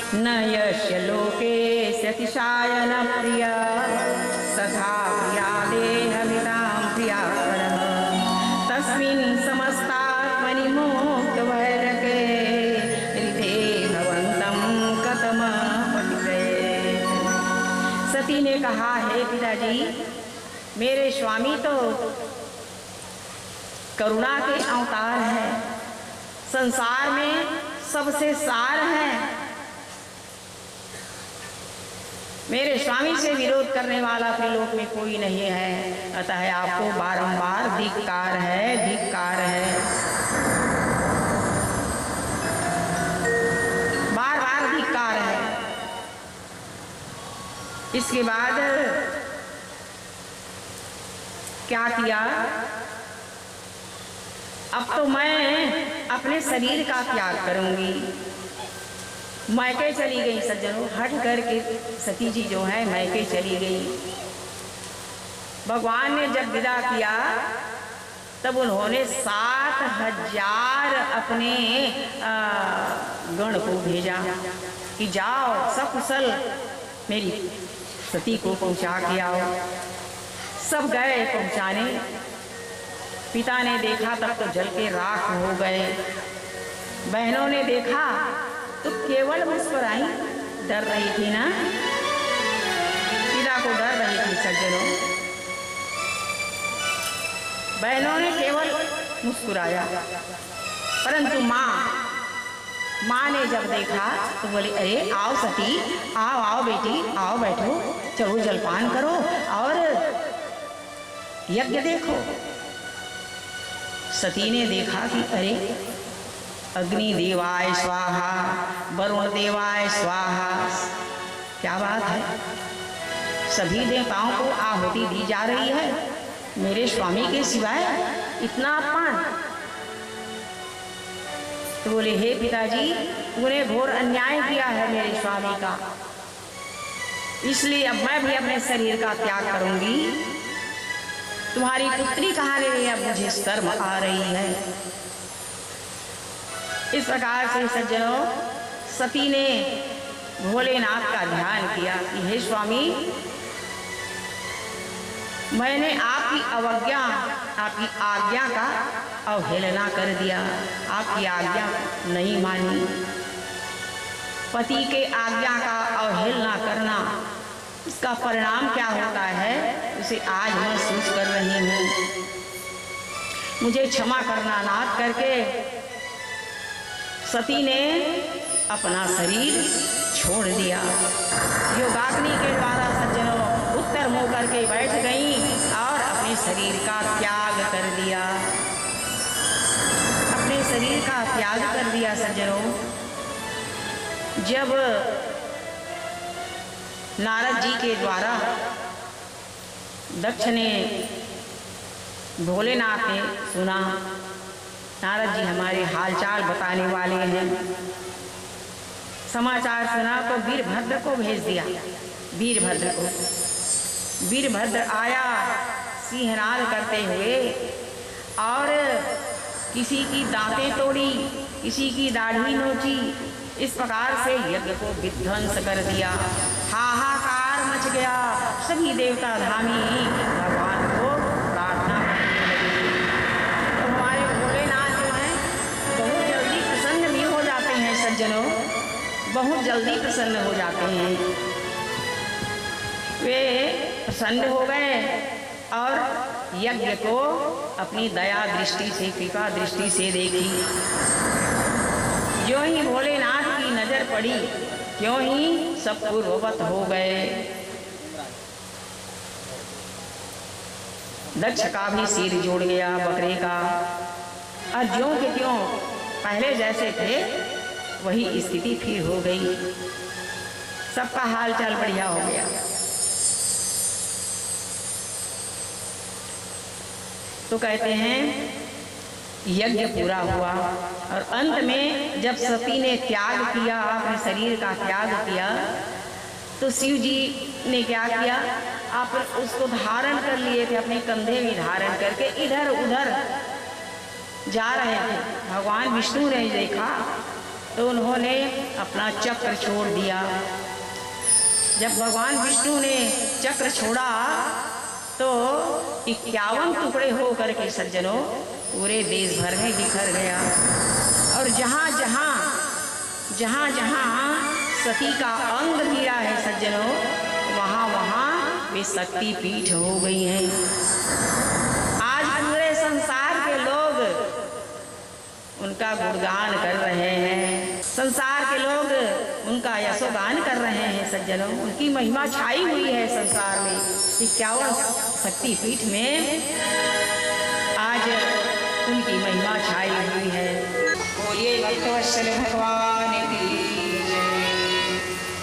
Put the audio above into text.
न यस्य लोके सतिशायन प्रिया तथा प्रिया देहमितां प्रिया परः तस्मिन् समस्तात्मनि मोक्षवैरके हृदे भवन्तं कथम पठिते। सती ने कहा, हे पिताजी, मेरे स्वामी तो करुणा के अवतार हैं, संसार में सबसे सार है। मेरे स्वामी से विरोध करने वाला त्रिलोक में कोई नहीं है, अतः आपको बारंबार धिक्कार है, धिक्कार है, बार बार धिक्कार है। इसके बाद क्या किया? अब तो मैं अपने शरीर का त्याग करूंगी। मैके चली गई सज्जनों, हट करके सती जी जो है मैके चली गई। भगवान ने जब विदा किया तब उन्होंने 7,000 अपने गण को भेजा कि जाओ सकुशल मेरी सती को पहुंचा के आओ। सब गए पहुंचाने। पिता ने देखा तब तो जल के राख हो गए। बहनों ने देखा तो केवल मुस्कुराई, डर रही थी ना, पिता को डर रही थी सज्जनों। बहनों ने केवल मुस्कुराया, परंतु माँ ने जब देखा तो बोली, अरे आओ सती, आओ आओ बेटी, आओ बैठो, चलो जलपान करो और यज्ञ देखो। सती ने देखा कि अरे अग्नि देवाय स्वाहा, वरुण देवाय स्वाहा, क्या बात है, सभी देवताओं को आहुति दी जा रही है, मेरे स्वामी के सिवाय इतना अपमान। तो बोले, हे पिताजी, तूने घोर अन्याय किया है मेरे स्वामी का, इसलिए अब मैं भी अपने शरीर का त्याग करूंगी। तुम्हारी पुत्री कहानी में अब मुझे शर्म आ रही है। इस प्रकार से सज्जनों, सती ने भोलेनाथ का ध्यान किया कि हे स्वामी, मैंने आपकी अवज्ञा, आपकी आज्ञा का अवहेलना कर दिया, आपकी आज्ञा नहीं मानी। पति के आज्ञा का अवहेलना करना, इसका परिणाम क्या होता है उसे आज महसूस कर रही हूँ। मुझे क्षमा करना। नाथ करके सती ने अपना शरीर छोड़ दिया। योगाग्नि के द्वारा सज्जनों उत्तर मुँह करके बैठ गई और अपने शरीर का त्याग कर दिया, अपने शरीर का त्याग कर दिया सज्जनों। जब नारद जी के द्वारा दक्ष ने, भोलेनाथ ने सुना, नारद जी हमारे हालचाल बताने वाले हैं, समाचार सुना तो वीरभद्र को भेज दिया। वीरभद्र को, वीरभद्र आया सिंहनाद करते हुए और किसी की दांतें तोड़ी, किसी की दाढ़ी नोची, इस प्रकार से यज्ञ को विध्वंस कर दिया। हाहाकार मच गया। सभी देवता धामी भगवान को प्रार्थना करने लगे। तो हमारे भोलेनाथ जो हैं बहुत जल्दी प्रसन्न भी हो जाते हैं सज्जनों, बहुत जल्दी प्रसन्न हो जाते हैं। वे प्रसन्न हो गए और यज्ञ को अपनी दया दृष्टि से, कृपा दृष्टि से देखी। जो ही भोलेनाथ की नजर पड़ी, क्यों ही सब पूर्ववत हो गए। दक्ष का भी सिर जोड़ गया बकरे का, और ज्यों के त्यों पहले जैसे थे वही स्थिति फिर हो गई। सबका हाल चाल बढ़िया हो गया। तो कहते हैं यज्ञ पूरा हुआ और अंत में जब सती ने त्याग किया, अपने शरीर का त्याग किया, तो शिव जी ने क्या किया, आप उसको धारण कर लिए थे, अपने कंधे में धारण करके इधर उधर जा रहे थे। भगवान विष्णु ने देखा तो उन्होंने अपना चक्र छोड़ दिया। जब भगवान विष्णु ने चक्र छोड़ा तो 51 टुकड़े हो करके सज्जनों पूरे देश भर में बिखर गया। और जहाँ जहाँ सती का अंग गिरा है सज्जनों, वहाँ वहाँ वे शक्ति पीठ हो गई हैं। आज पूरे संसार के लोग उनका गुणगान कर रहे हैं, संसार के लोग उनका यशोगान कर रहे हैं सज्जनों। उनकी महिमा छाई हुई है संसार में। 51 शक्ति पीठ में आज उनकी महिमा छाई हुई है। बोलिए भक्तवत्सल भगवान